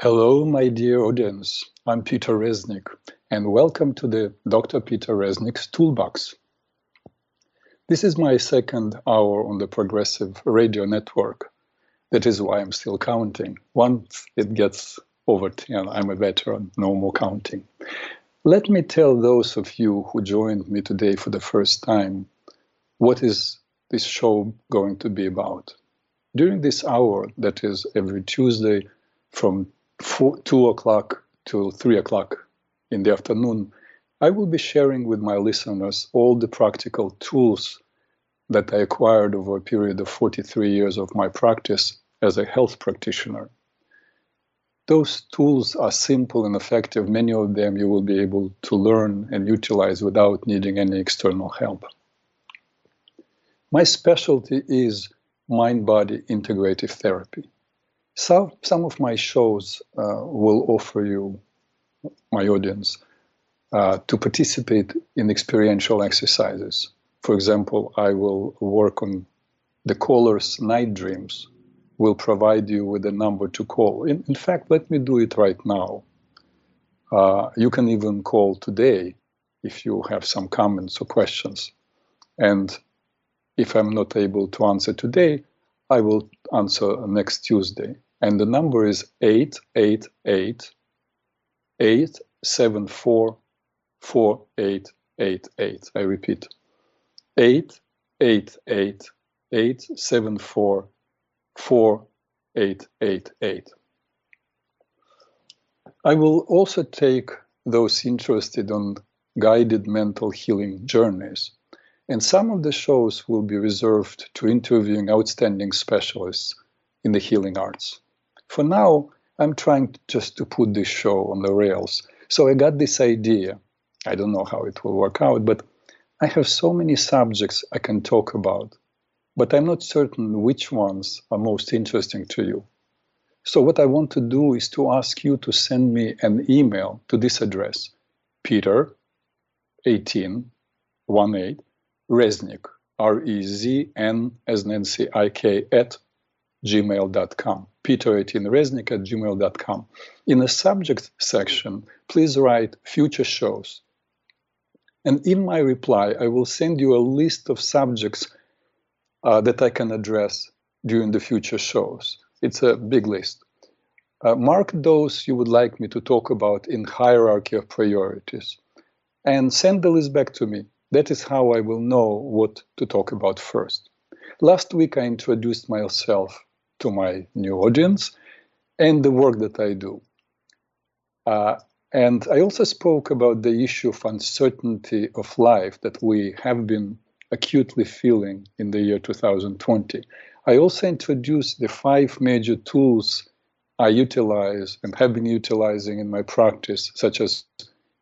Hello, my dear audience. I'm Peter Reznik, and welcome to the Dr. Peter Reznik's Toolbox. This is my second hour on the Progressive Radio Network. That is why I'm still counting. Once it gets over 10, I'm a veteran, no more counting. Let me tell those of you who joined me today for the first time, what is this show going to be about? During this hour, that is every Tuesday from 2 o'clock to 3 o'clock in the afternoon, I will be sharing with my listeners all the practical tools that I acquired over a period of 43 years of my practice as a health practitioner. Those tools are simple and effective. Many of them you will be able to learn and utilize without needing any external help. My specialty is Mind-Body Integrative Therapy. So, some of my shows will offer you, my audience, to participate in experiential exercises. For example, I will work on the caller's night dreams, will provide you with a number to call. In fact, let me do it right now. You can even call today if you have some comments or questions. And if I'm not able to answer today, I will answer next Tuesday. And the number is 888-874-4888. I repeat, 888-874-4888. I will also take those interested on guided mental healing journeys. And some of the shows will be reserved to interviewing outstanding specialists in the healing arts. For now, I'm trying just to put this show on the rails. So I got this idea. I don't know how it will work out, but I have so many subjects I can talk about, but I'm not certain which ones are most interesting to you. So what I want to do is to ask you to send me an email to this address, Peter1818 Reznik, R-E-Z-N as Nancy I-K at gmail.com, Peter18Reznik at gmail.com. In the subject section, please write future shows. And in my reply, I will send you a list of subjects that I can address during the future shows. It's a big list. Mark those you would like me to talk about in hierarchy of priorities and send the list back to me. That is how I will know what to talk about first. Last week, I introduced myself to my new audience and the work that I do. And I also spoke about the issue of uncertainty of life that we have been acutely feeling in the year 2020. I also introduced the 5 major tools I utilize and have been utilizing in my practice, such as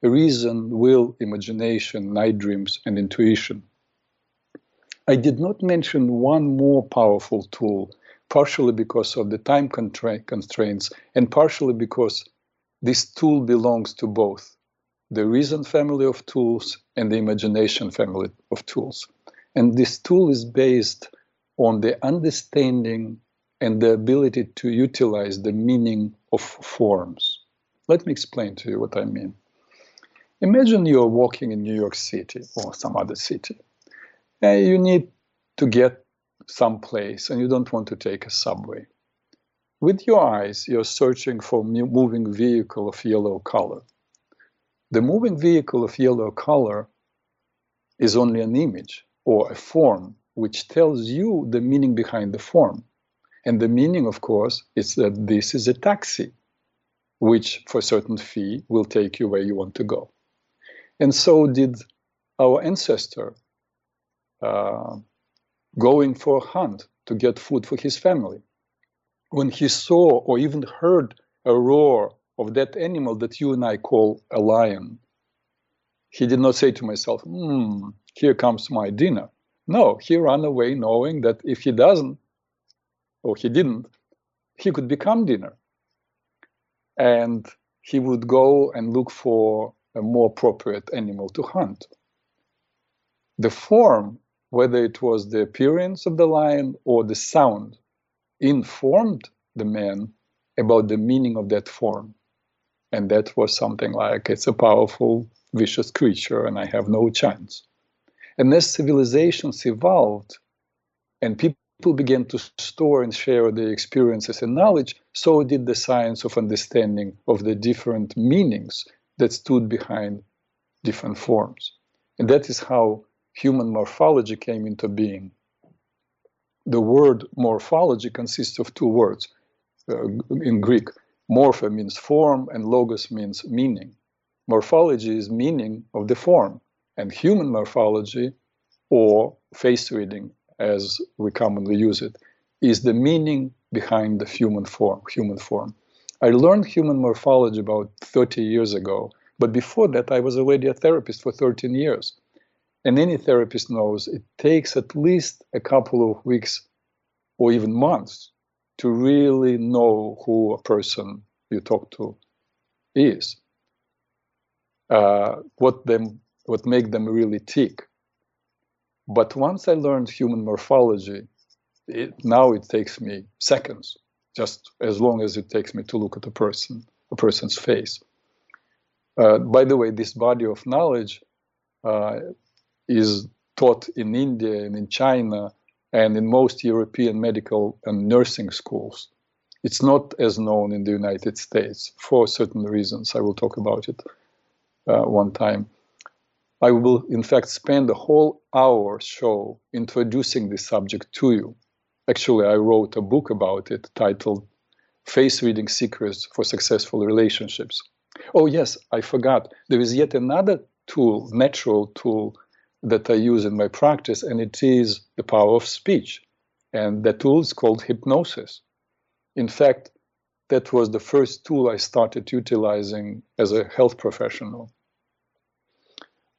reason, will, imagination, night dreams, and intuition. I did not mention one more powerful tool, partially because of the time constraints and partially because this tool belongs to both the reason family of tools and the imagination family of tools. And this tool is based on the understanding and the ability to utilize the meaning of forms. Let me explain to you what I mean. Imagine you're walking in New York City or some other city. And you need to get someplace and you don't want to take a subway. With your eyes, you're searching for a moving vehicle of yellow color. The moving vehicle of yellow color is only an image or a form which tells you the meaning behind the form. And the meaning, of course, is that this is a taxi, which for a certain fee will take you where you want to go. And so did our ancestor going for a hunt to get food for his family. When he saw or even heard a roar of that animal that you and I call a lion, he did not say to himself, here comes my dinner. No, he ran away knowing that if he doesn't, or he didn't, he could become dinner. And he would go and look for a more appropriate animal to hunt. The form, whether it was the appearance of the lion or the sound, informed the man about the meaning of that form. And that was something like, it's a powerful, vicious creature, and I have no chance. And as civilizations evolved, and people began to store and share their experiences and knowledge, so did the science of understanding of the different meanings that stood behind different forms. And that is how human morphology came into being. The word morphology consists of two words. In Greek, morphe means form and logos means meaning. Morphology is meaning of the form, and human morphology, or face reading as we commonly use it, is the meaning behind the human form. I learned human morphology about 30 years ago, but before that I was already a therapist for 13 years. And any therapist knows it takes at least a couple of weeks or even months to really know who a person you talk to is, what make them really tick. But once I learned human morphology, now it takes me seconds, just as long as it takes me to look at a person's face. By the way, this body of knowledge is taught in India and in China and in most European medical and nursing schools. It's not as known in the United States for certain reasons. I will talk about it one time. I will, in fact, spend a whole hour show introducing this subject to you. Actually, I wrote a book about it titled Face Reading Secrets for Successful Relationships. Oh yes, I forgot. There is yet another tool, natural tool, that I use in my practice, and it is the power of speech. And the tool is called hypnosis. In fact, that was the first tool I started utilizing as a health professional.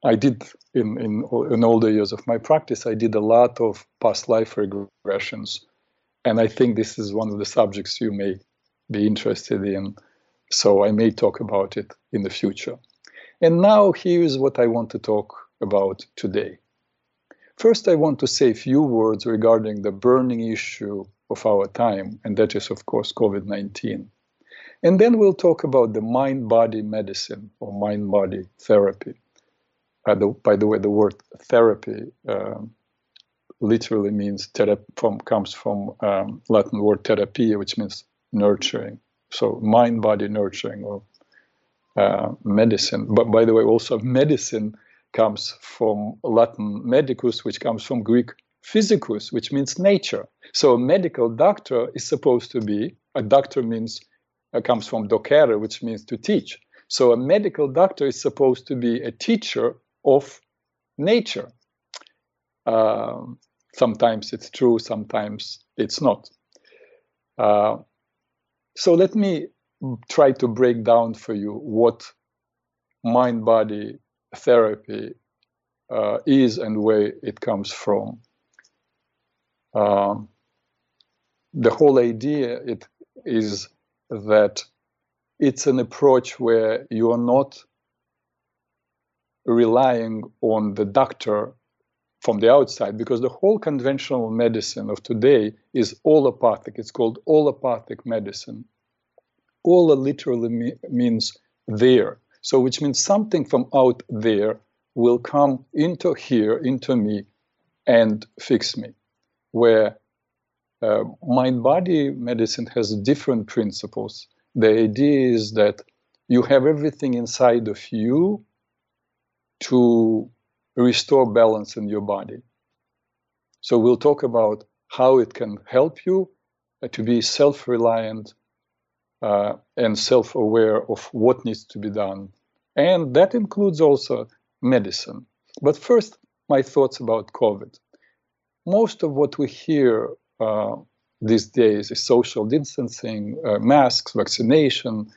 I did, in all the years of my practice, I did a lot of past life regressions. And I think this is one of the subjects you may be interested in. So I may talk about it in the future. And now here's what I want to talk about today. First, I want to say a few words regarding the burning issue of our time, and that is, of course, COVID-19. And then we'll talk about the mind-body medicine or mind-body therapy. By the way, the word therapy literally means comes from Latin word therapia, which means nurturing. So mind-body nurturing or medicine. But by the way, also medicine comes from Latin medicus, which comes from Greek physicus, which means nature. So a medical doctor is supposed to be, a doctor comes from docere, which means to teach. So a medical doctor is supposed to be a teacher of nature. Sometimes it's true, sometimes it's not. So let me try to break down for you what mind-body therapy is and where it comes from. The whole idea is that it's an approach where you are not relying on the doctor from the outside, because the whole conventional medicine of today is allopathic. It's called allopathic medicine. Alla literally means there. So which means something from out there will come into here, into me, and fix me. Where mind-body medicine has different principles. The idea is that you have everything inside of you to restore balance in your body. So we'll talk about how it can help you to be self-reliant and self-aware of what needs to be done. And that includes also medicine. But first, my thoughts about COVID. Most of what we hear these days is social distancing, masks, vaccination.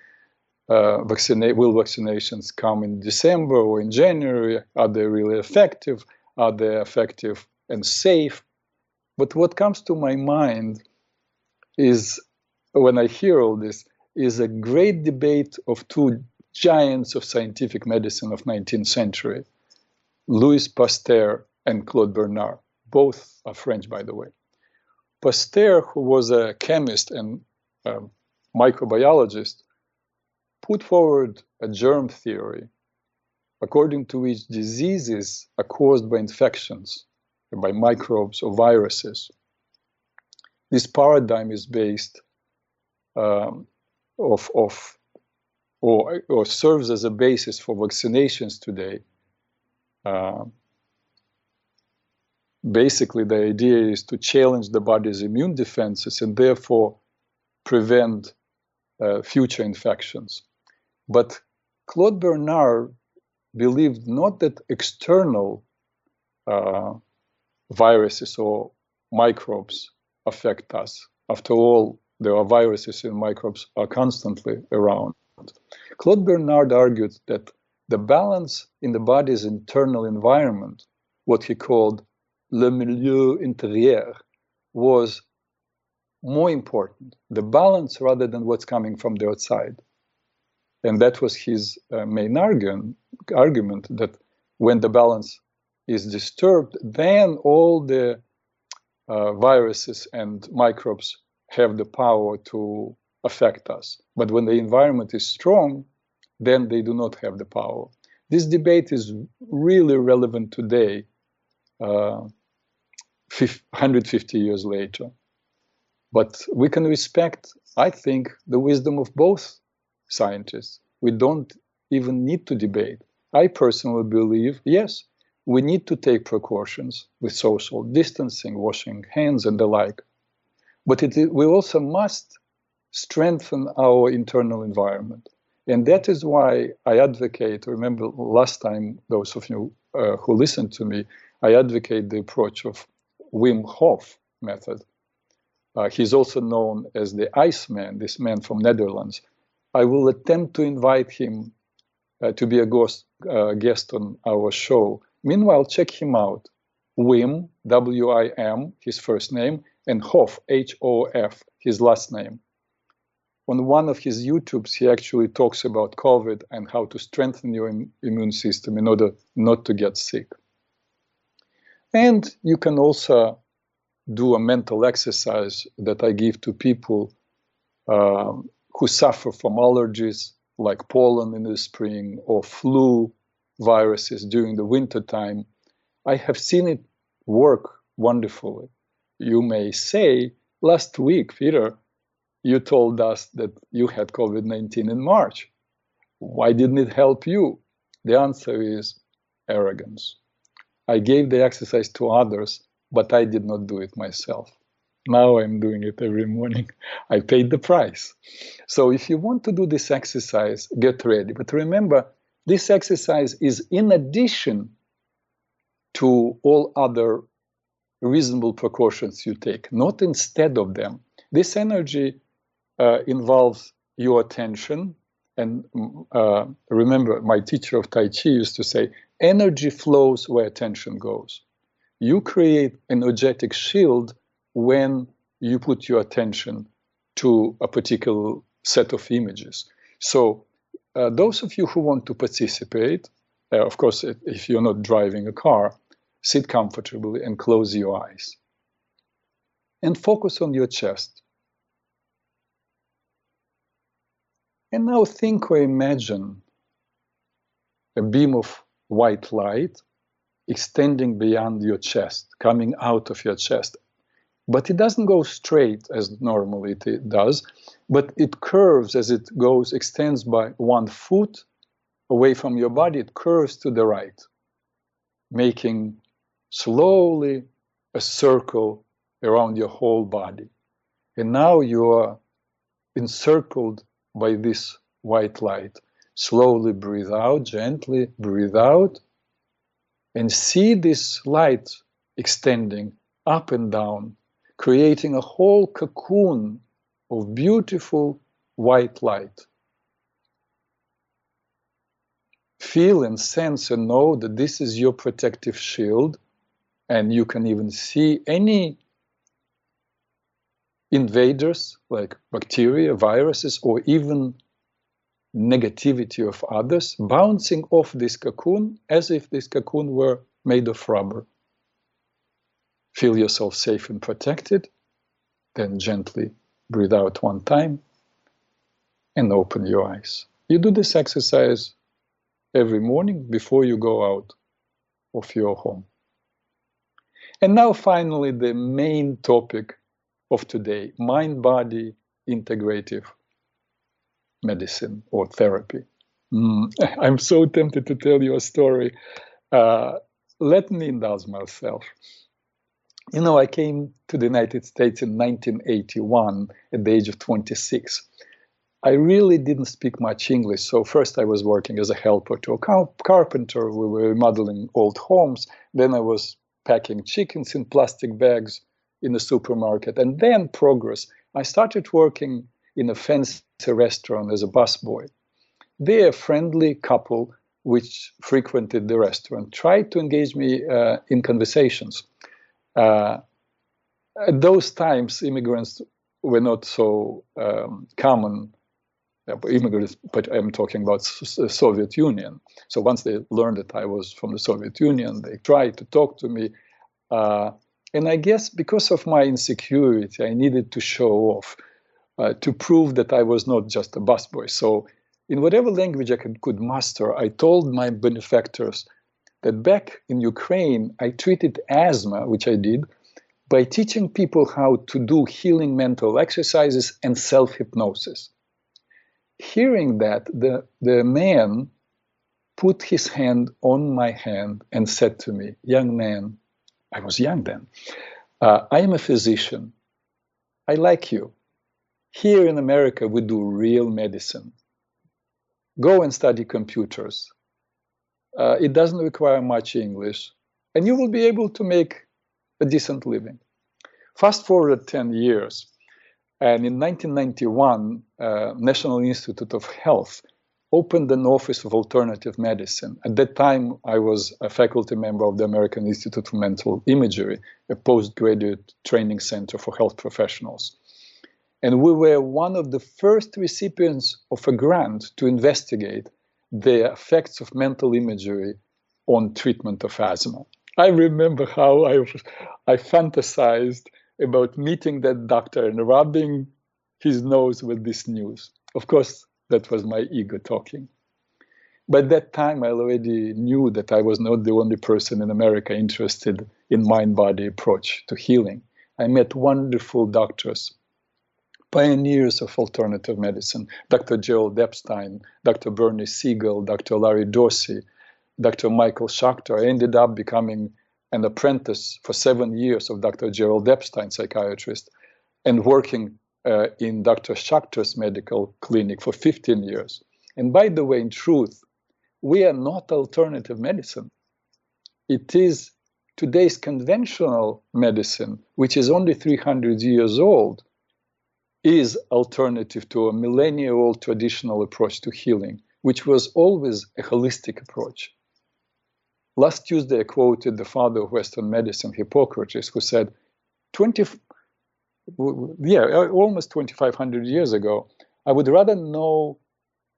Will vaccinations come in December or in January? Are they really effective? Are they effective and safe? But what comes to my mind is, when I hear all this, is a great debate of two giants of scientific medicine of 19th century, Louis Pasteur and Claude Bernard. Both are French, by the way. Pasteur, who was a chemist and microbiologist, put forward a germ theory according to which diseases are caused by infections, by microbes or viruses. This paradigm is based or serves as a basis for vaccinations today. Basically, the idea is to challenge the body's immune defenses and therefore prevent future infections. But Claude Bernard believed not that external viruses or microbes affect us. After all, there are viruses and microbes are constantly around. Claude Bernard argued that the balance in the body's internal environment, what he called le milieu intérieur, was more important, the balance rather than what's coming from the outside. And that was his main argument, that when the balance is disturbed, then all the viruses and microbes have the power to affect us. But when the environment is strong, then they do not have the power. This debate is really relevant today, 150 years later. But we can respect, I think, the wisdom of both scientists. We don't even need to debate. I personally believe, yes, we need to take precautions with social distancing, washing hands, and the like. But we also must strengthen our internal environment. And that is why I advocate, remember last time, those of you who listened to me, I advocate the approach of Wim Hof Method. He's also known as the Iceman, this man from Netherlands. I will attempt to invite him to be a guest on our show. Meanwhile, check him out. Wim, W-I-M, his first name, and Hof, H-O-F, his last name. On one of his YouTubes, he actually talks about COVID and how to strengthen your immune system in order not to get sick. And you can also do a mental exercise that I give to people who suffer from allergies like pollen in the spring or flu viruses during the winter time. I have seen it work wonderfully. You may say, last week, Peter, you told us that you had COVID-19 in March. Why didn't it help you? The answer is arrogance. I gave the exercise to others, but I did not do it myself. Now I'm doing it every morning. I paid the price. So if you want to do this exercise, get ready. But remember, this exercise is in addition to all other reasonable precautions you take, not instead of them. This energy involves your attention. And remember, my teacher of Tai Chi used to say, energy flows where attention goes. You create an energetic shield when you put your attention to a particular set of images. So those of you who want to participate, of course, if you're not driving a car, sit comfortably and close your eyes. And focus on your chest. And now think or imagine a beam of white light extending beyond your chest, coming out of your chest. But it doesn't go straight as normally it does, but it curves as it goes, extends by 1 foot away from your body, it curves to the right, making slowly a circle around your whole body. And now you are encircled by this white light. Slowly breathe out, gently breathe out, and see this light extending up and down, creating a whole cocoon of beautiful white light. Feel and sense and know that this is your protective shield, and you can even see any invaders like bacteria, viruses, or even negativity of others bouncing off this cocoon as if this cocoon were made of rubber. Feel yourself safe and protected, then gently breathe out 1 time and open your eyes. You do this exercise every morning before you go out of your home. And now finally, the main topic of today, mind-body integrative medicine or therapy. I'm so tempted to tell you a story. Let me indulge myself. You know, I came to the United States in 1981 at the age of 26. I really didn't speak much English. So first I was working as a helper to a carpenter. We were remodeling old homes. Then I was packing chickens in plastic bags in a supermarket. And then progress. I started working in a fancy restaurant as a busboy. They, a friendly couple which frequented the restaurant, tried to engage me in conversations. At those times, immigrants were not so common. Immigrants, but I'm talking about Soviet Union. So once they learned that I was from the Soviet Union, they tried to talk to me. And I guess because of my insecurity, I needed to show off, to prove that I was not just a busboy. So in whatever language I could master, I told my benefactors that back in Ukraine, I treated asthma, which I did, by teaching people how to do healing mental exercises and self-hypnosis. Hearing that, the man put his hand on my hand and said to me, "Young man," I was young then, "I am a physician. I like you. Here in America, we do real medicine. Go and study computers. It doesn't require much English, and you will be able to make a decent living." Fast forward 10 years, and in 1991, National Institute of Health opened an office of alternative medicine. At that time, I was a faculty member of the American Institute for Mental Imagery, a postgraduate training center for health professionals. And we were one of the first recipients of a grant to investigate the effects of mental imagery on treatment of asthma. I remember how I fantasized about meeting that doctor and rubbing his nose with this news. Of course, that was my ego talking. By that time, I already knew that I was not the only person in America interested in mind-body approach to healing. I met wonderful doctors, pioneers of alternative medicine, Dr. Gerald Epstein, Dr. Bernie Siegel, Dr. Larry Dorsey, Dr. Michael Schachter. I ended up becoming an apprentice for 7 years of Dr. Gerald Epstein, psychiatrist, and working in Dr. Schachter's medical clinic for 15 years. And by the way, in truth, we are not alternative medicine. It is today's conventional medicine, which is only 300 years old, is alternative to a millennia-old traditional approach to healing, which was always a holistic approach. Last Tuesday, I quoted the father of Western medicine, Hippocrates, who said, almost 2,500 years ago, I would rather know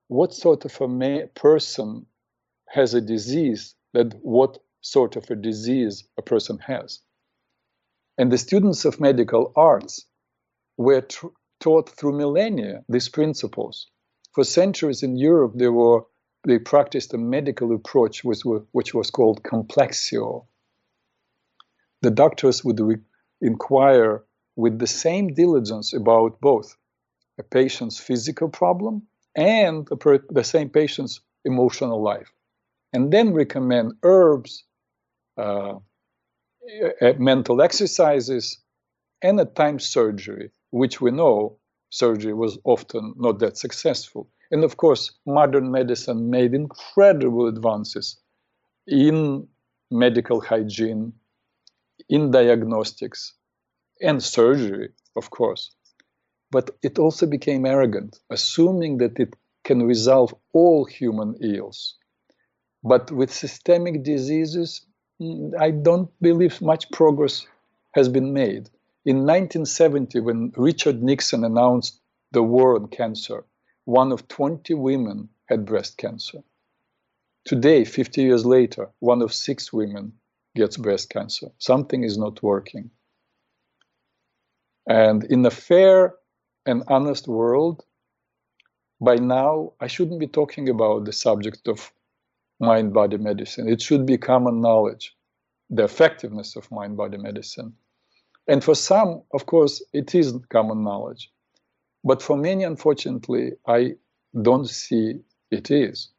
what sort of a person has a disease than what sort of a disease a person has. And the students of medical arts were taught through millennia these principles. For centuries in Europe, they practiced a medical approach which was called complexio. The doctors would inquire with the same diligence about both a patient's physical problem and the same patient's emotional life, and then recommend herbs, mental exercises, and at times surgery, which we know surgery was often not that successful. And of course, modern medicine made incredible advances in medical hygiene, in diagnostics, and surgery, of course. But it also became arrogant, assuming that it can resolve all human ills. But with systemic diseases, I don't believe much progress has been made. In 1970, when Richard Nixon announced the war on cancer, one of 20 women had breast cancer. Today, 50 years later, one of 6 women gets breast cancer. Something is not working. And in a fair and honest world, by now, I shouldn't be talking about the subject of mind-body medicine. It should be common knowledge, the effectiveness of mind-body medicine. And for some, of course, it is common knowledge. But for many, unfortunately, I don't see it is.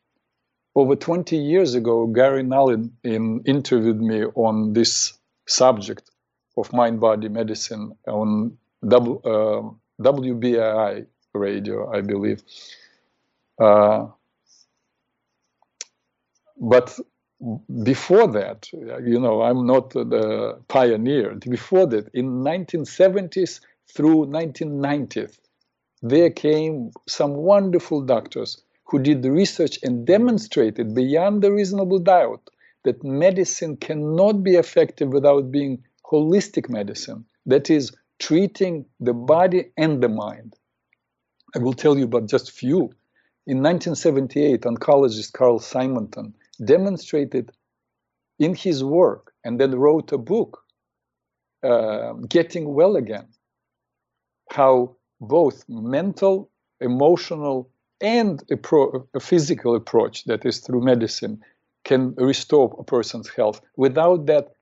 Over 20 years ago, Gary Nullin interviewed me on this subject of mind-body medicine on WBAI radio, I believe. But before that, I'm not the pioneer. Before that, in 1970s through 1990s, there came some wonderful doctors who did the research and demonstrated beyond a reasonable doubt that medicine cannot be effective without being holistic medicine. That is, treating the body and the mind. I will tell you about just few. In 1978, oncologist Carl Simonton demonstrated in his work and then wrote a book, Getting Well Again, how both mental, emotional, and a physical approach, that is through medicine, can restore a person's health. Without that,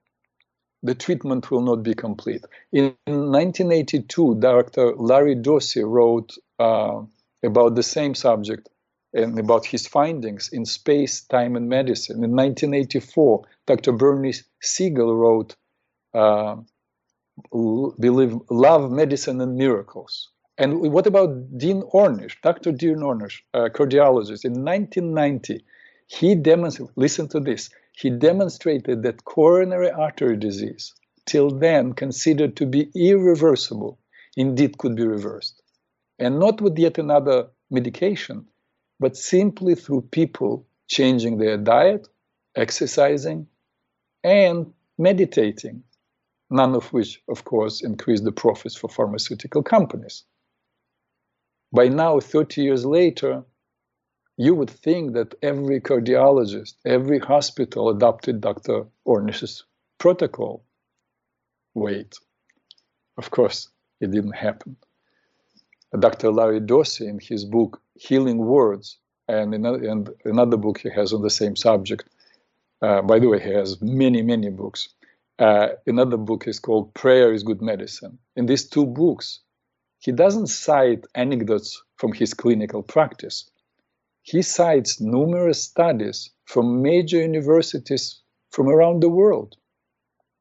the treatment will not be complete. In 1982, Dr. Larry Dossey wrote about the same subject and about his findings in Space, Time, and Medicine. In 1984, Dr. Bernie Siegel wrote, Love, Medicine, and Miracles. And what about Dean Ornish, Dr. Dean Ornish, cardiologist? In 1990, he demonstrated, listen to this, he demonstrated that coronary artery disease, till then considered to be irreversible, indeed could be reversed. And not with yet another medication, but simply through people changing their diet, exercising, and meditating, none of which, of course, increase the profits for pharmaceutical companies. By now, 30 years later, you would think that every cardiologist, every hospital adopted Dr. Ornish's protocol. Wait, of course, it didn't happen. Dr. Larry Dossey, in his book, Healing Words, and another book he has on the same subject, by the way, he has many, many books. Another book is called Prayer is Good Medicine. In these two books, he doesn't cite anecdotes from his clinical practice. He cites numerous studies from major universities from around the world,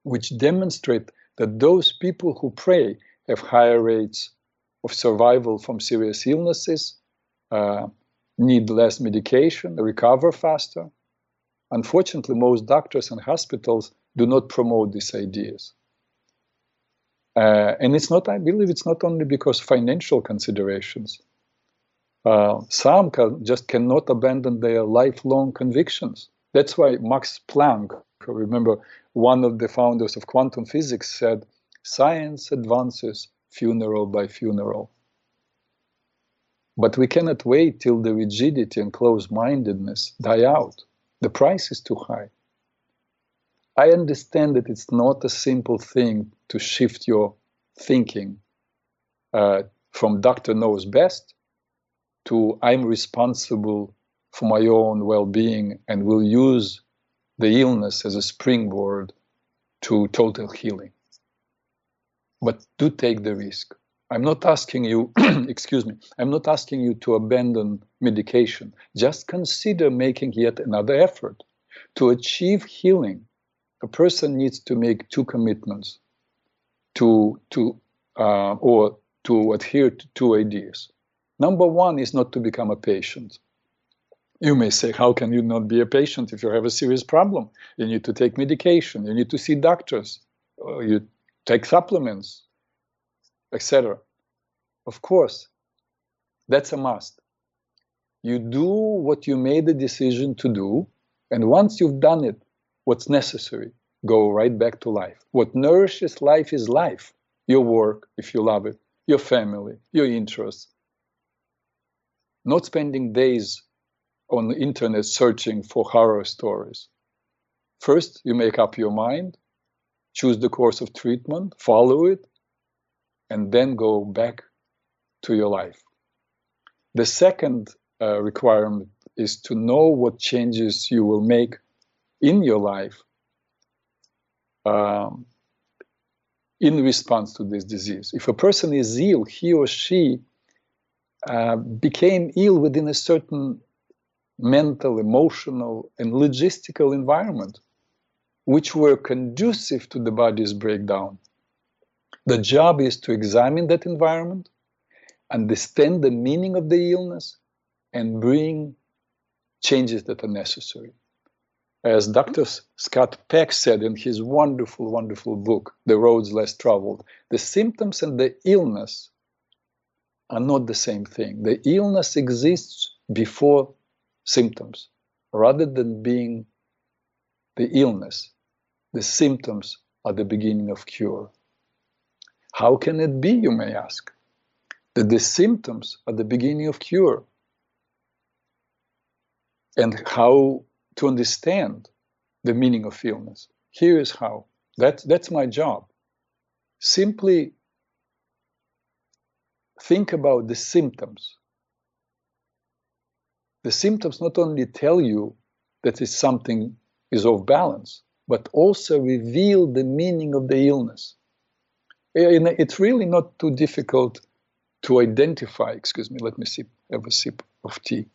which demonstrate that those people who pray have higher rates of survival from serious illnesses, need less medication, recover faster. Unfortunately, most doctors and hospitals do not promote these ideas. And it's not, I believe it's not only because financial considerations. Some just cannot abandon their lifelong convictions. That's why Max Planck, remember, one of the founders of quantum physics, said, "Science advances funeral by funeral." But we cannot wait till the rigidity and close-mindedness die out. The price is too high. I understand that it's not a simple thing to shift your thinking from doctor knows best to I'm responsible for my own well-being and will use the illness as a springboard to total healing. But do take the risk. I'm not asking you, excuse me, I'm not asking you to abandon medication. Just consider making yet another effort. To achieve healing, a person needs to make two commitments or to adhere to two ideas. Number one is not to become a patient. You may say, how can you not be a patient if you have a serious problem? You need to take medication, you need to see doctors, you take supplements, etc. Of course, that's a must. You do what you made the decision to do, and once you've done it, what's necessary, go right back to life. What nourishes life is life. Your work, if you love it, your family, your interests. Not spending days on the internet searching for horror stories. First, you make up your mind, choose the course of treatment, follow it, and then go back to your life. The second requirement is to know what changes you will make in your life in response to this disease. If a person is ill, he or she became ill within a certain mental, emotional, and logistical environment, which were conducive to the body's breakdown. The job is to examine that environment, understand the meaning of the illness, and bring changes that are necessary. As Dr. Scott Peck said in his wonderful, wonderful book, The Roads Less Traveled, the symptoms and the illness are not the same thing. The illness exists before symptoms. Rather than being the illness, the symptoms are the beginning of cure. How can it be, you may ask, that the symptoms are the beginning of cure? And how to understand the meaning of illness? Here is how. That's my job. Simply think about the symptoms. The symptoms not only tell you that something is off balance, but also reveal the meaning of the illness. And it's really not too difficult to identify. Excuse me, let me have a sip of tea.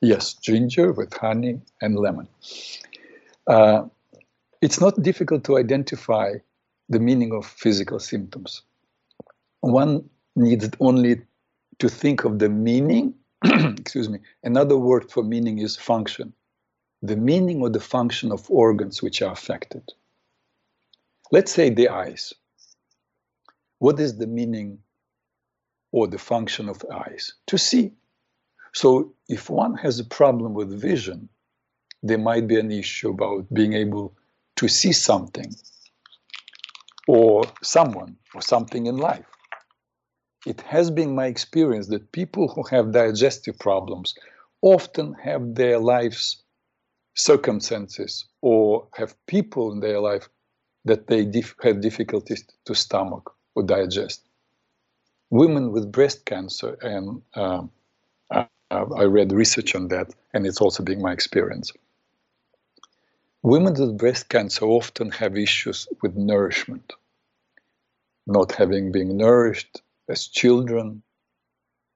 Yes, ginger with honey and lemon. It's not difficult to identify the meaning of physical symptoms. One needs only to think of the meaning. Excuse me. Another word for meaning is function. The meaning or the function of organs which are affected. Let's say the eyes. What is the meaning or the function of eyes? To see. So if one has a problem with vision, there might be an issue about being able to see something or someone or something in life. It has been my experience that people who have digestive problems often have their lives circumstances or have people in their life that they have difficulties to stomach or digest. Women with breast cancer, and I read research on that, and it's also been my experience. Women with breast cancer often have issues with nourishment, not having been nourished as children,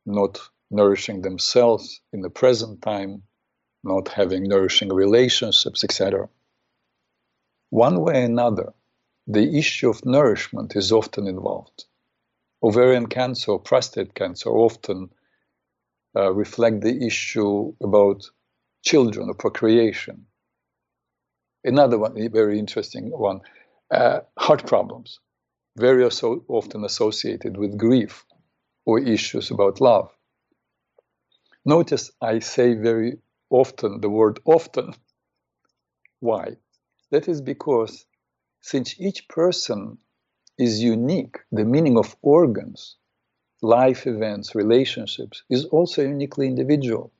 not nourishing themselves in the present time, not having nourishing relationships, etc. One way or another, the issue of nourishment is often involved. Ovarian cancer or prostate cancer often reflect the issue about children or procreation. Another one, a very interesting one, heart problems, very often associated with grief or issues about love. Notice I say very often the word often. Why? That is because since each person is unique, the meaning of organs, life events, relationships is also uniquely individual.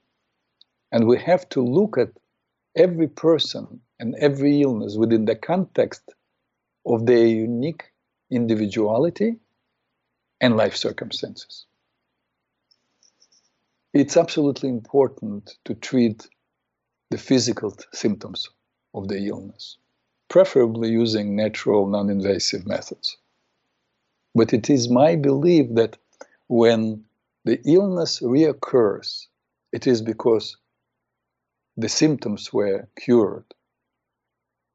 And we have to look at every person and every illness within the context of their unique individuality and life circumstances. It's absolutely important to treat the physical symptoms of the illness, preferably using natural, non-invasive methods. But it is my belief that when the illness reoccurs, it is because the symptoms were cured,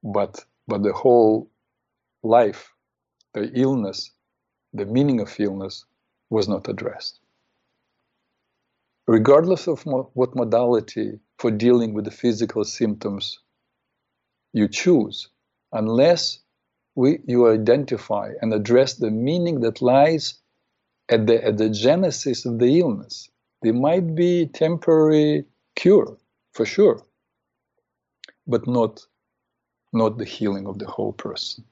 but the whole life, the illness, the meaning of illness was not addressed. Regardless of what modality for dealing with the physical symptoms you choose, unless you identify and address the meaning that lies at the genesis of the illness, there might be temporary cure, for sure, but not the healing of the whole person.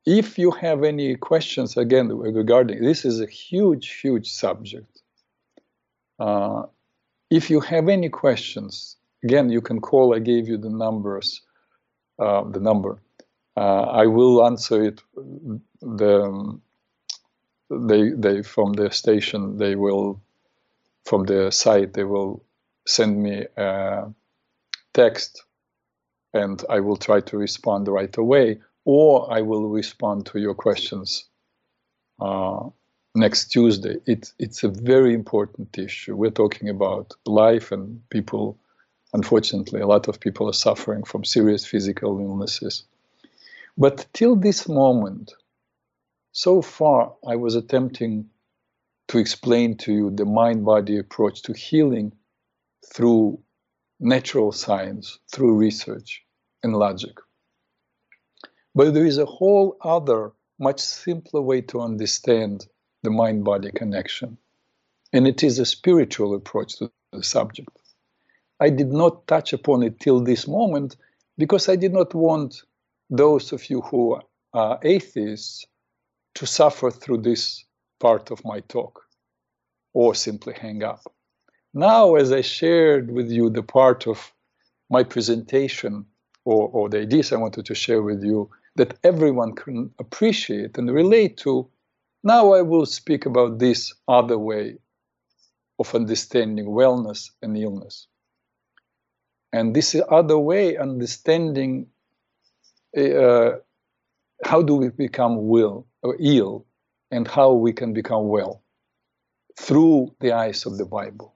If you have any questions, again, regarding, this is a huge, huge subject. If you have any questions, again, you can call, I gave you the numbers, I will answer it they from the station, they will, from the site, they will send me a text, and I will try to respond right away, or I will respond to your questions next Tuesday. It's a very important issue. We're talking about life, and people, unfortunately, a lot of people are suffering from serious physical illnesses. But till this moment, so far, I was attempting to explain to you the mind-body approach to healing through natural science, through research and logic. But there is a whole other, much simpler way to understand the mind-body connection, and it is a spiritual approach to the subject. I did not touch upon it till this moment because I did not want those of you who are atheists to suffer through this part of my talk or simply hang up. Now, as I shared with you the part of my presentation or the ideas I wanted to share with you that everyone can appreciate and relate to, now I will speak about this other way of understanding wellness and illness. And this other way, understanding how do we become ill, and how we can become well through the eyes of the Bible.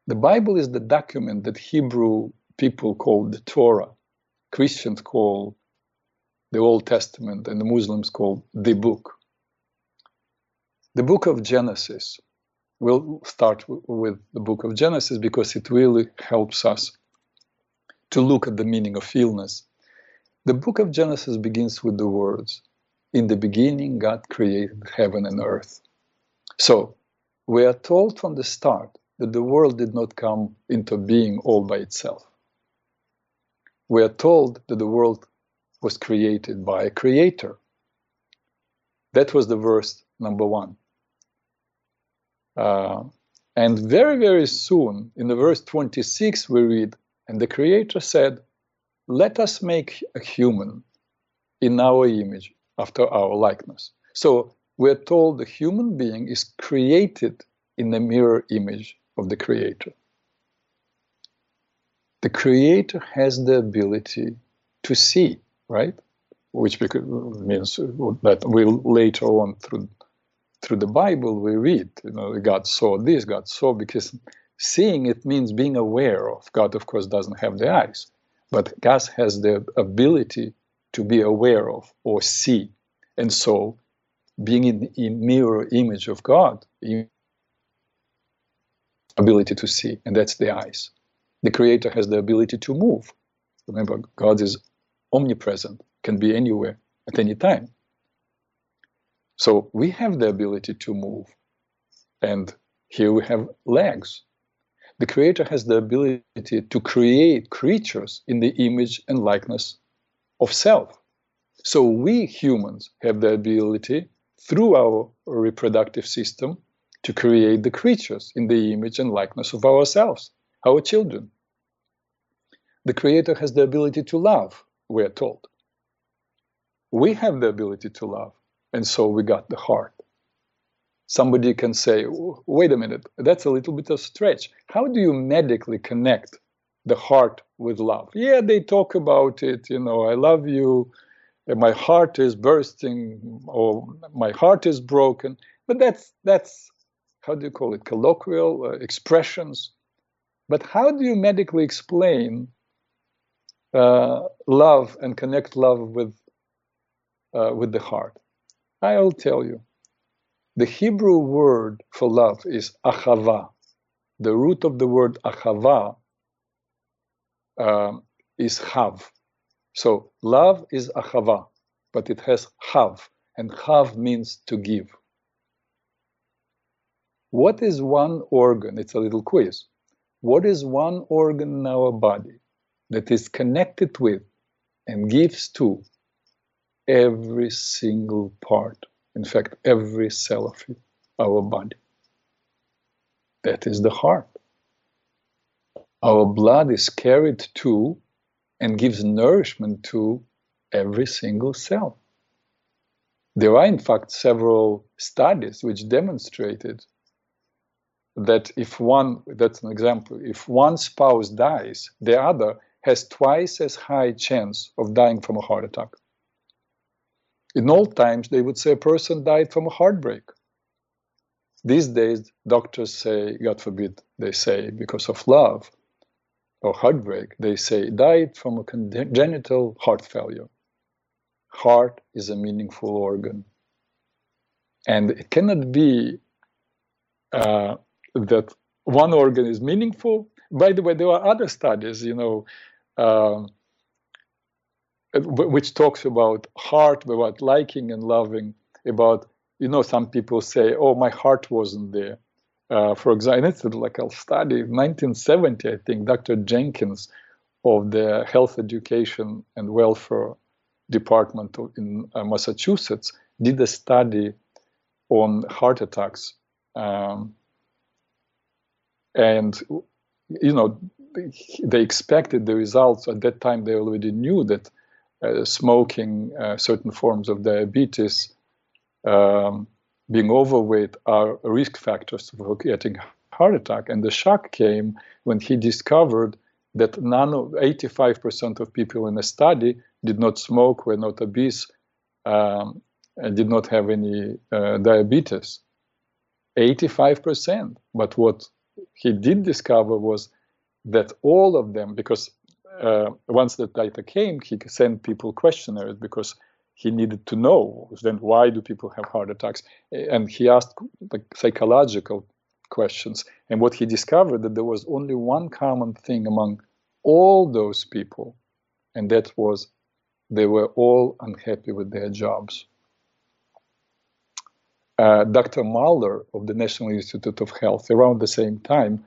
The Bible is the document that Hebrew people call the Torah, Christians call the Old Testament, and the Muslims call the book. The book of Genesis. We'll start with the book of Genesis because it really helps us to look at the meaning of illness. The book of Genesis begins with the words, "In the beginning, God created heaven and earth." So we are told from the start that the world did not come into being all by itself. We are told that the world was created by a creator. That was the verse number 1. And very, very soon, in the verse 26, we read, "And the creator said, let us make a human in our image, after our likeness." So we're told the human being is created in the mirror image of the creator. The creator has the ability to see, right? Which means that we'll later on through the Bible we read, God saw this, God saw, because seeing it means being aware of. God, of course, doesn't have the eyes, but God has the ability to be aware of or see. And so being in mirror image of God, ability to see, and that's the eyes. The creator has the ability to move. Remember, God is omnipresent, can be anywhere at any time. So we have the ability to move. And here we have legs. The creator has the ability to create creatures in the image and likeness of self. So we humans have the ability, through our reproductive system, to create the creatures in the image and likeness of ourselves, our children. The creator has the ability to love, we are told. We have the ability to love, and so we got the heart. Somebody can say, wait a minute, that's a little bit of stretch. How do you medically connect the heart with love? Yeah, they talk about it, I love you, my heart is bursting, or my heart is broken. But that's how do you call it, colloquial expressions. But how do you medically explain love and connect love with the heart? I'll tell you. The Hebrew word for love is achava. The root of the word achava is chav. So love is achava, but it has chav, and chav means to give. What is one organ? It's a little quiz. What is one organ in our body that is connected with and gives to every single part? In fact, every cell of our body. That is the heart. Our blood is carried to and gives nourishment to every single cell. There are, in fact, several studies which demonstrated that if one, that's an example, if one spouse dies, the other has twice as high chance of dying from a heart attack. In old times, they would say a person died from a heartbreak. These days, doctors say, God forbid, they say because of love or heartbreak, they say died from a congenital heart failure. Heart is a meaningful organ. And it cannot be that one organ is meaningful. By the way, there are other studies, which talks about heart, about liking and loving, about, some people say, oh, my heart wasn't there. For example, it's like a study, 1970, I think, Dr. Jenkins of the Health Education and Welfare Department in Massachusetts did a study on heart attacks. And, they expected the results. At that time, they already knew that smoking, certain forms of diabetes, being overweight are risk factors for getting heart attack. And the shock came when he discovered that 85% of people in the study did not smoke, were not obese, and did not have any diabetes. 85%. But what he did discover was that all of them, because once the data came, he sent people questionnaires because he needed to know then why do people have heart attacks, and he asked like psychological questions. And what he discovered that there was only one common thing among all those people, and that was they were all unhappy with their jobs. Dr. Mahler of the National Institute of Health, around the same time,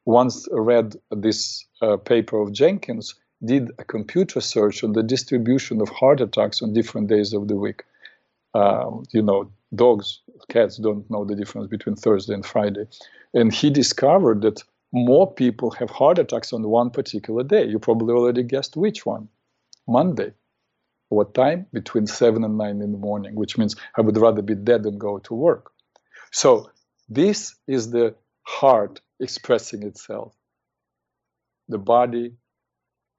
once read this paper of Jenkins, did a computer search on the distribution of heart attacks on different days of the week. Dogs, cats don't know the difference between Thursday and Friday. And he discovered that more people have heart attacks on one particular day. You probably already guessed which one. Monday. What time? Between 7 and 9 in the morning, which means I would rather be dead than go to work. So this is the heart expressing itself. The body,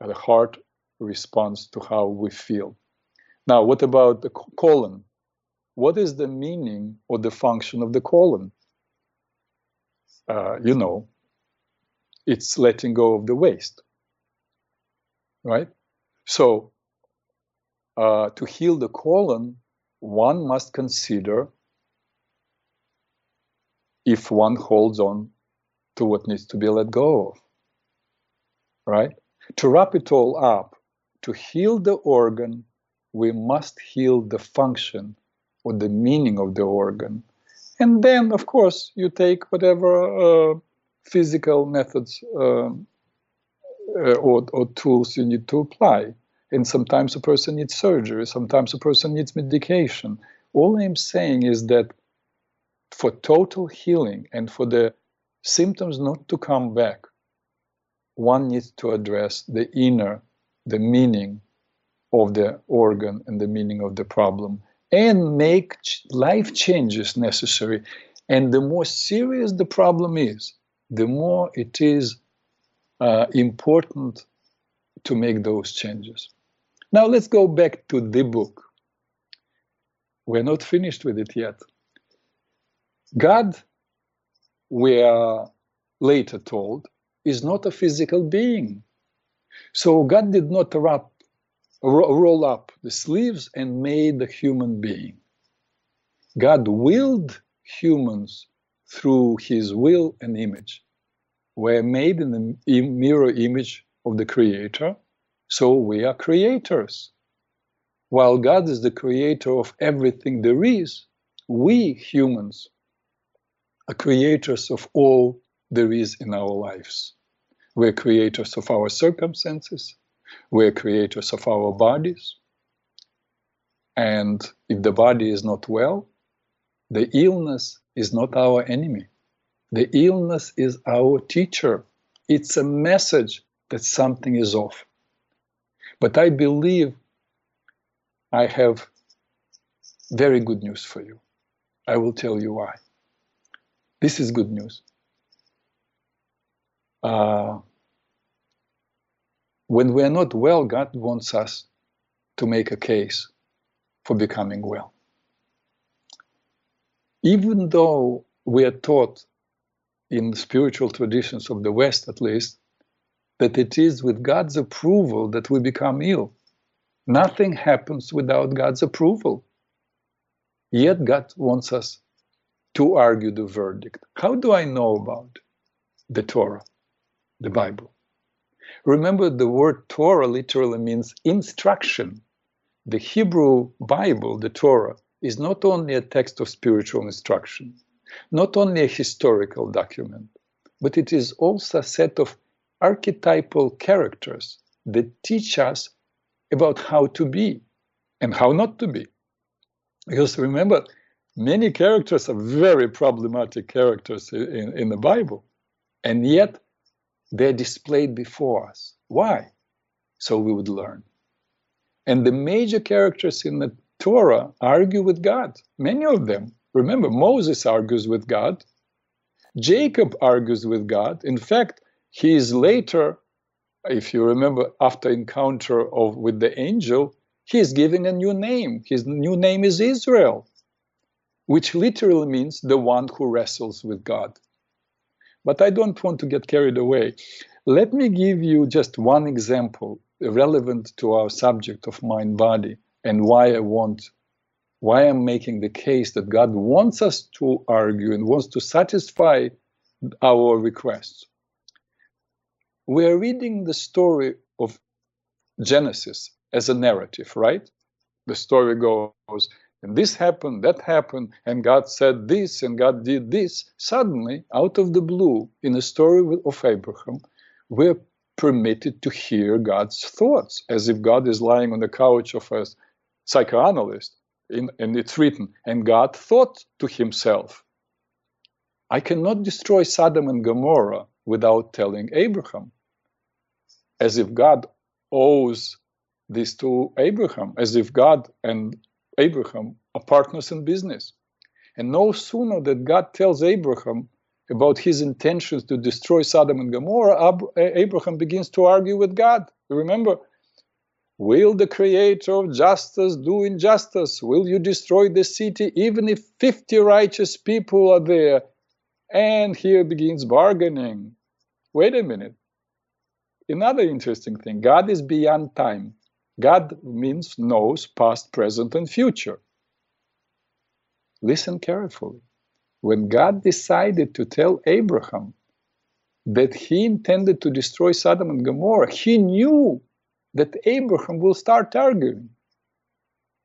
the heart responds to how we feel. Now, what about the colon? What is the meaning or the function of the colon? It's letting go of the waste, right? So to heal the colon, one must consider if one holds on to what needs to be let go of, right? To wrap it all up, to heal the organ, we must heal the function or the meaning of the organ. And then, of course, you take whatever physical methods or tools you need to apply. And sometimes a person needs surgery, sometimes a person needs medication. All I'm saying is that for total healing and for the symptoms not to come back, one needs to address the inner, the meaning of the organ and the meaning of the problem, and make life changes necessary. And the more serious the problem is, the more it is important to make those changes. Now let's go back to the book. We're not finished with it yet. God, we are later told, is not a physical being. So God did not roll up the sleeves and made a human being. God willed humans through his will and image. We're made in the mirror image of the Creator, so we are creators. While God is the creator of everything there is, we humans are creators of all there is in our lives. We're creators of our circumstances. We're creators of our bodies. And if the body is not well, the illness is not our enemy. The illness is our teacher. It's a message that something is off. But I believe I have very good news for you. I will tell you why. This is good news. When we are not well, God wants us to make a case for becoming well. Even though we are taught in spiritual traditions of the West, at least, that it is with God's approval that we become ill. Nothing happens without God's approval. Yet God wants us to argue the verdict. How do I know about the Torah, the Bible? Remember, the word Torah literally means instruction. The Hebrew Bible, the Torah, is not only a text of spiritual instruction, not only a historical document, but it is also a set of archetypal characters that teach us about how to be and how not to be. Because remember, many characters are very problematic characters in the Bible, and yet they're displayed before us. Why? So we would learn. And the major characters in the Torah argue with God, many of them. Remember, Moses argues with God. Jacob argues with God. In fact, he is later, if you remember, after encounter with the angel, he is given a new name. His new name is Israel, which literally means the one who wrestles with God. But I don't want to get carried away. Let me give you just one example relevant to our subject of mind-body and why I'm making the case that God wants us to argue and wants to satisfy our requests. We're reading the story of Genesis as a narrative, right? The story goes, and this happened, that happened, and God said this, and God did this. Suddenly, out of the blue, in the story of Abraham, we're permitted to hear God's thoughts, as if God is lying on the couch of a psychoanalyst, and it's written, and God thought to himself, I cannot destroy Sodom and Gomorrah without telling Abraham, as if God owes this to Abraham, as if God and Abraham are partners in business. And no sooner that God tells Abraham about his intentions to destroy Sodom and Gomorrah, Abraham begins to argue with God. Remember, will the creator of justice do injustice? Will you destroy the city even if 50 righteous people are there? And here begins bargaining. Wait a minute. Another interesting thing, God is beyond time. God knows past, present, and future. Listen carefully. When God decided to tell Abraham that he intended to destroy Sodom and Gomorrah, he knew that Abraham will start arguing.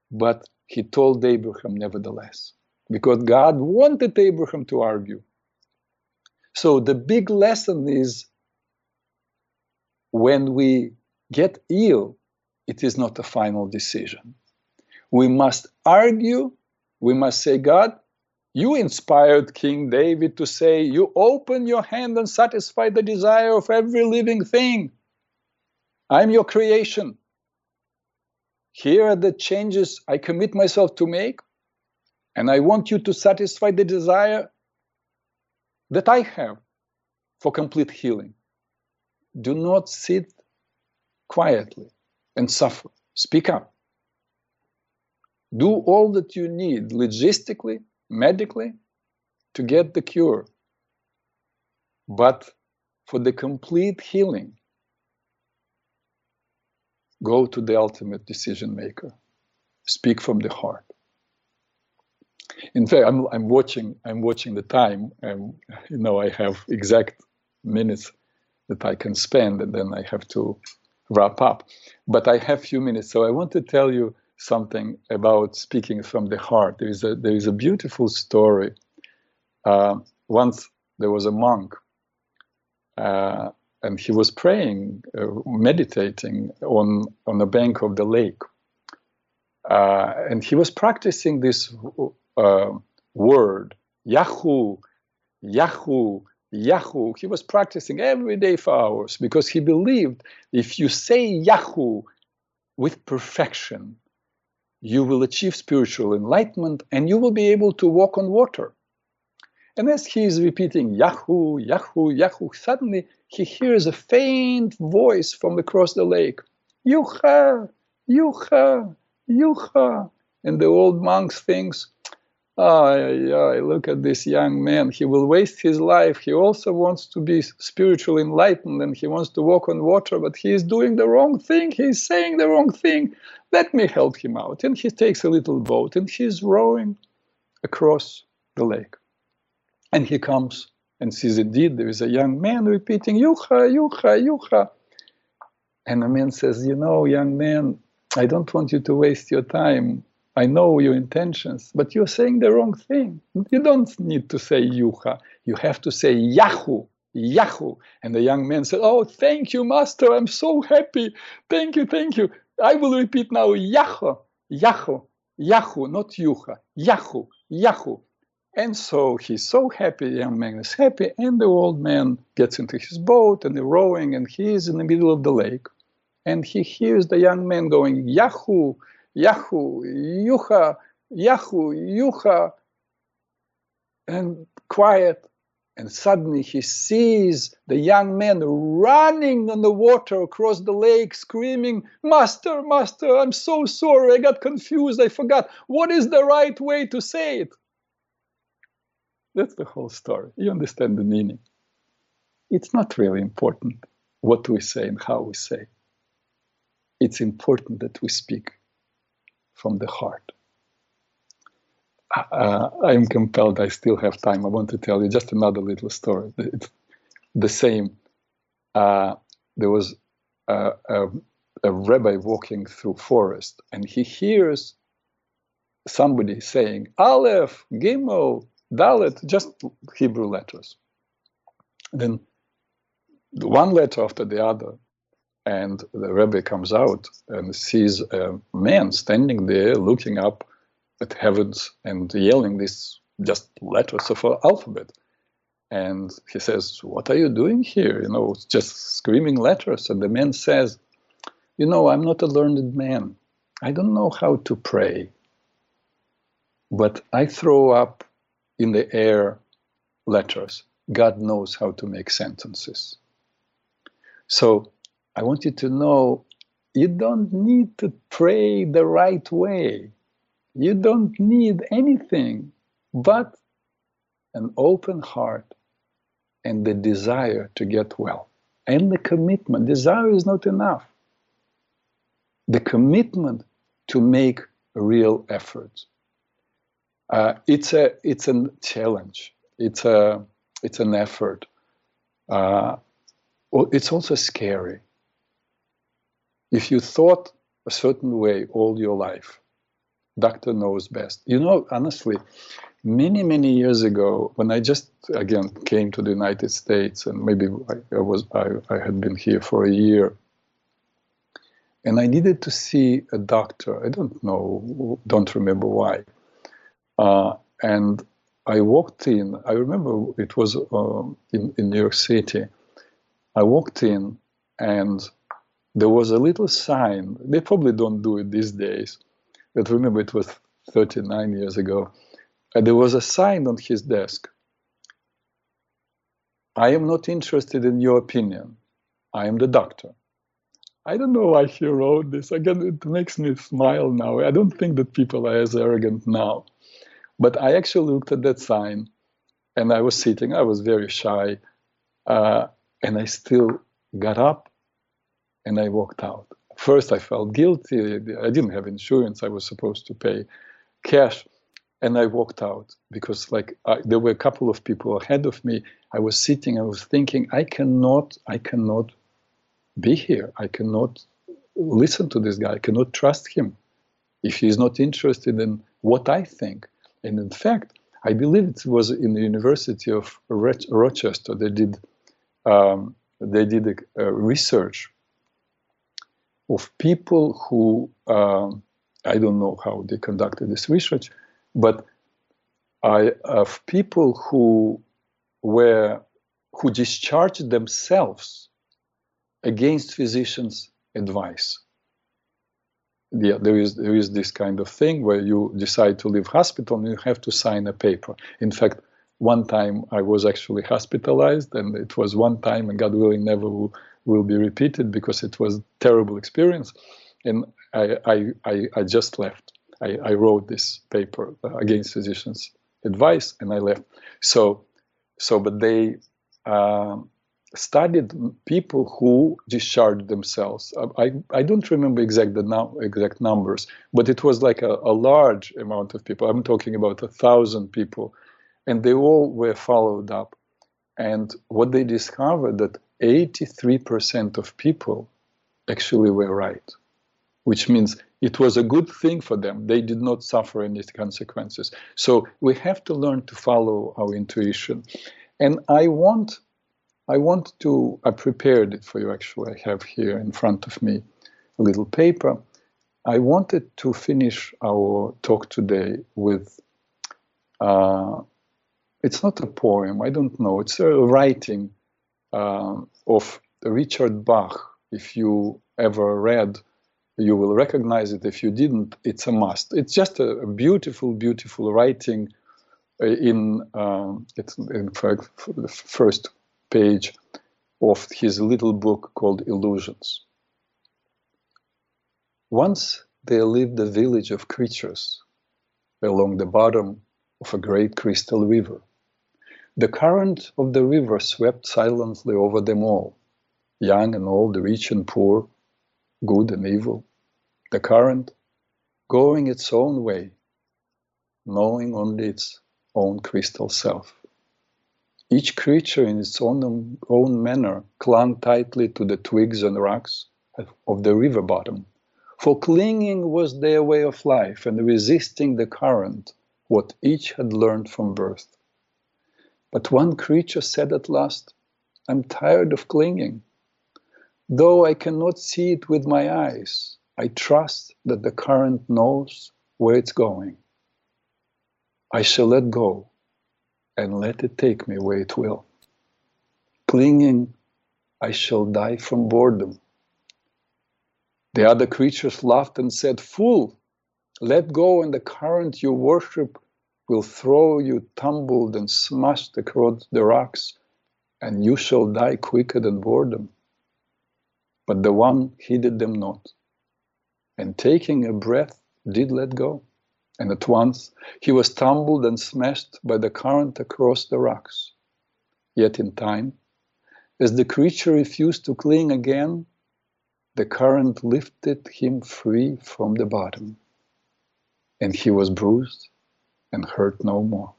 But he told Abraham nevertheless, because God wanted Abraham to argue. So the big lesson is, when we get ill, it is not a final decision. We must argue. We must say, God, you inspired King David to say, you open your hand and satisfy the desire of every living thing. I'm your creation. Here are the changes I commit myself to make, and I want you to satisfy the desire that I have for complete healing. Do not sit quietly and suffer. Speak up. Do all that you need logistically, medically, to get the cure. But for the complete healing, go to the ultimate decision maker. Speak from the heart. In fact, I'm watching the time, and I have exact minutes that I can spend, and then I have to wrap up. But I have few minutes, so I want to tell you something about speaking from the heart. There is a beautiful story. Once there was a monk, and he was praying, meditating on the bank of the lake, and he was practicing this word, Yahoo, Yahoo, Yahoo. He was practicing every day for hours because he believed if you say Yahoo with perfection, you will achieve spiritual enlightenment and you will be able to walk on water. And as he is repeating Yahoo, Yahoo, Yahoo, suddenly he hears a faint voice from across the lake. Yucha, Yucha, Yucha. And the old monk thinks, look at this young man. He will waste his life. He also wants to be spiritually enlightened and he wants to walk on water, but he is doing the wrong thing. He's saying the wrong thing. Let me help him out. And he takes a little boat and he's rowing across the lake. And he comes and sees indeed there is a young man repeating, Yucha, Yucha, Yucha. And the man says, you know, young man, I don't want you to waste your time. I know your intentions, but you're saying the wrong thing. You don't need to say Yucha. You have to say Yahoo, Yahoo. And the young man said, oh, thank you, master. I'm so happy. Thank you, thank you. I will repeat now Yahoo, Yahoo, Yahoo, not Yucha, Yahoo, Yahoo. And so he's so happy, the young man is happy, and the old man gets into his boat and they're rowing, and he is in the middle of the lake. And he hears the young man going, Yahoo, Yahoo, Yucha, Yahoo, Yucha, and quiet. And suddenly he sees the young man running on the water across the lake, screaming, Master, Master, I'm so sorry, I got confused, I forgot. What is the right way to say it? That's the whole story. You understand the meaning. It's not really important what we say and how we say. It's important that we speak from the heart. I'm compelled, I still have time. I want to tell you just another little story. It's the same. There was a rabbi walking through forest, and he hears somebody saying, Aleph, Gimel, Dalet, just Hebrew letters. Then one letter after the other, and the rabbi comes out and sees a man standing there looking up at heavens and yelling these just letters of an alphabet. And he says, what are you doing here? You know, just screaming letters. And the man says, you know, I'm not a learned man. I don't know how to pray. But I throw up in the air letters. God knows how to make sentences. So I want you to know, you don't need to pray the right way. You don't need anything but an open heart and the desire to get well. And the commitment. Desire is not enough. The commitment to make a real effort. It's a challenge. It's an effort. It's also scary. If you thought a certain way all your life, doctor knows best. You know, honestly, many, many years ago, when I just, again, came to the United States, and maybe I had been here for a year, and I needed to see a doctor. I don't remember why. And I walked in, I remember it was in New York City. I walked in and there was a little sign. They probably don't do it these days. But remember, it was 39 years ago. And there was a sign on his desk. I am not interested in your opinion. I am the doctor. I don't know why he wrote this. Again, it makes me smile now. I don't think that people are as arrogant now. But I actually looked at that sign and I was sitting. I was very shy. And I still got up and I walked out. First, I felt guilty. I didn't have insurance. I was supposed to pay cash. And I walked out because there were a couple of people ahead of me. I was sitting, I was thinking, I cannot be here. I cannot listen to this guy. I cannot trust him if he's not interested in what I think. And in fact, I believe it was in the University of Rochester. They did a research of people who, I don't know how they conducted this research, but of people who discharged themselves against physicians' advice. yeah, there is this kind of thing where you decide to leave hospital and you have to sign a paper. In fact, one time I was actually hospitalized, and it was one time, and God willing never will be repeated, because it was a terrible experience. And I just left. I wrote this paper against physicians' advice, and I left. But they studied people who discharged themselves. I don't remember exact numbers, but it was like a large amount of people. I'm talking about 1,000 people, and they all were followed up. And what they discovered, that 83% of people actually were right, which means it was a good thing for them. They did not suffer any consequences. So we have to learn to follow our intuition. And I prepared it for you, actually. I have here in front of me a little paper. I wanted to finish our talk today with, it's not a poem, I don't know, it's a writing of Richard Bach. If you ever read, you will recognize it. If you didn't, it's a must. It's just a beautiful, beautiful writing it's in fact the first page of his little book called Illusions. Once there lived a village of creatures along the bottom of a great crystal river. The current of the river swept silently over them all, young and old, rich and poor, good and evil. The current going its own way, knowing only its own crystal self. Each creature in its own manner clung tightly to the twigs and rocks of the river bottom, for clinging was their way of life, and resisting the current, what each had learned from birth. But one creature said at last, "I'm tired of clinging. Though I cannot see it with my eyes, I trust that the current knows where it's going. I shall let go and let it take me where it will. Clinging, I shall die from boredom." The other creatures laughed and said, "Fool, let go and the current you worship will throw you tumbled and smashed across the rocks, and you shall die quicker than boredom." But the one heeded them not, and taking a breath did let go, and at once he was tumbled and smashed by the current across the rocks. Yet in time, as the creature refused to cling again, the current lifted him free from the bottom, and he was bruised and hurt no more.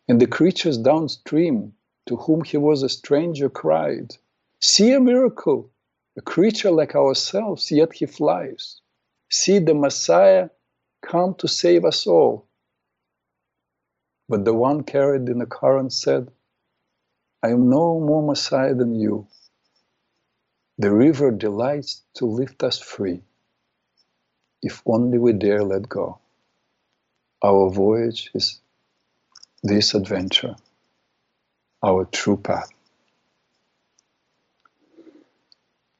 And the creatures downstream, to whom he was a stranger, cried, "See a miracle! A creature like ourselves, yet he flies. See the Messiah come to save us all." But the one carried in the current said, "I am no more Messiah than you. The river delights to lift us free, if only we dare let go. Our voyage is this adventure, our true path."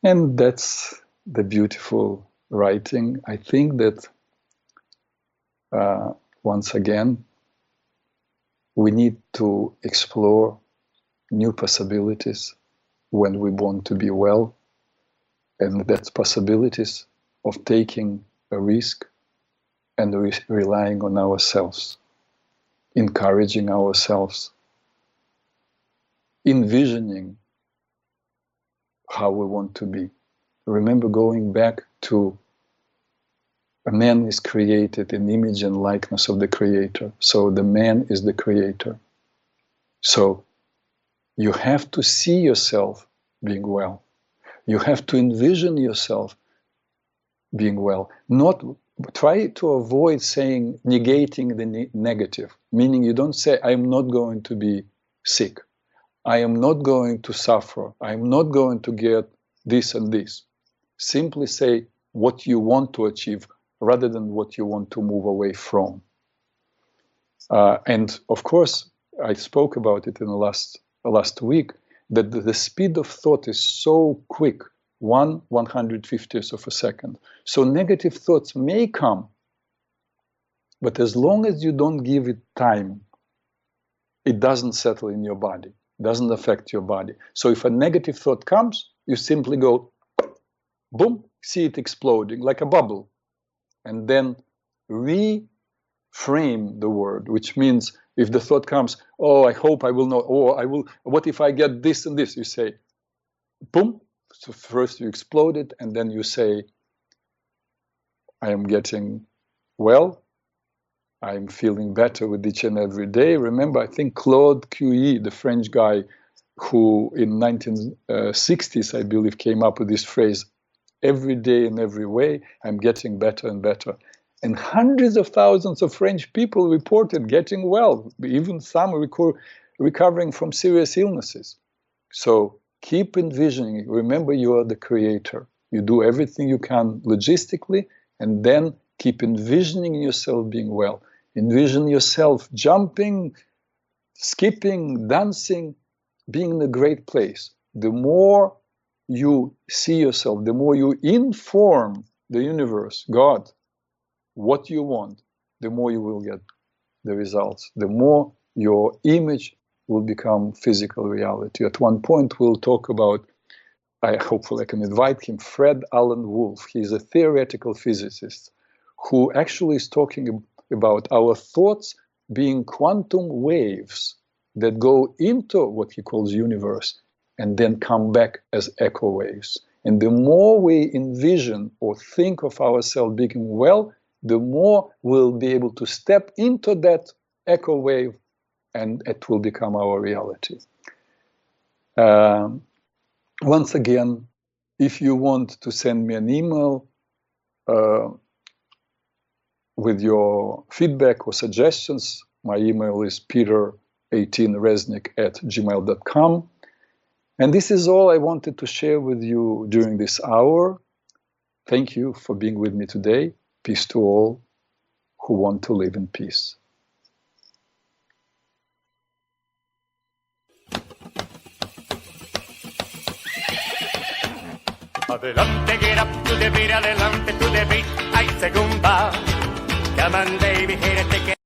And that's the beautiful writing. I think that once again, we need to explore new possibilities when we want to be well. And that's possibilities of taking a risk and relying on ourselves, encouraging ourselves, envisioning how we want to be. Remember, going back to a man is created in image and likeness of the Creator. So the man is the Creator. So you have to see yourself being well. You have to envision yourself being well. Not try to avoid negating the negative, meaning you don't say, "I am not going to be sick. I am not going to suffer. I am not going to get this and this." Simply say what you want to achieve rather than what you want to move away from. And of course, I spoke about it in the last week, that the speed of thought is so quick. 1/150th of a second. So negative thoughts may come, but as long as you don't give it time, it doesn't settle in your body, doesn't affect your body. So if a negative thought comes, you simply go, boom, see it exploding like a bubble, and then reframe the word, which means if the thought comes, oh, I hope I will not, or I will, what if I get this and this? You say, boom. So first you explode it, and then you say, I am getting well. I'm feeling better with each and every day. Remember, I think Claude Curie, the French guy who in 1960s, I believe, came up with this phrase, every day in every way, I'm getting better and better. And hundreds of thousands of French people reported getting well, even some recovering from serious illnesses. So keep envisioning. Remember, you are the creator. You do everything you can logistically, and then keep envisioning yourself being well. Envision yourself jumping, skipping, dancing, being in a great place. The more you see yourself, the more you inform the universe, God, what you want, the more you will get the results. The more your image will become physical reality. At one point, we'll talk about, hopefully I can invite him, Fred Alan Wolf. He's a theoretical physicist who actually is talking about our thoughts being quantum waves that go into what he calls universe and then come back as echo waves. And the more we envision or think of ourselves being well, the more we'll be able to step into that echo wave, and it will become our reality. Once again, if you want to send me an email with your feedback or suggestions, my email is peter18reznik@gmail.com. And this is all I wanted to share with you during this hour. Thank you for being with me today. Peace to all who want to live in peace. Adelante, get up to the beat, adelante to the beat. Ay, segunda. Come on, baby, hit it, take it.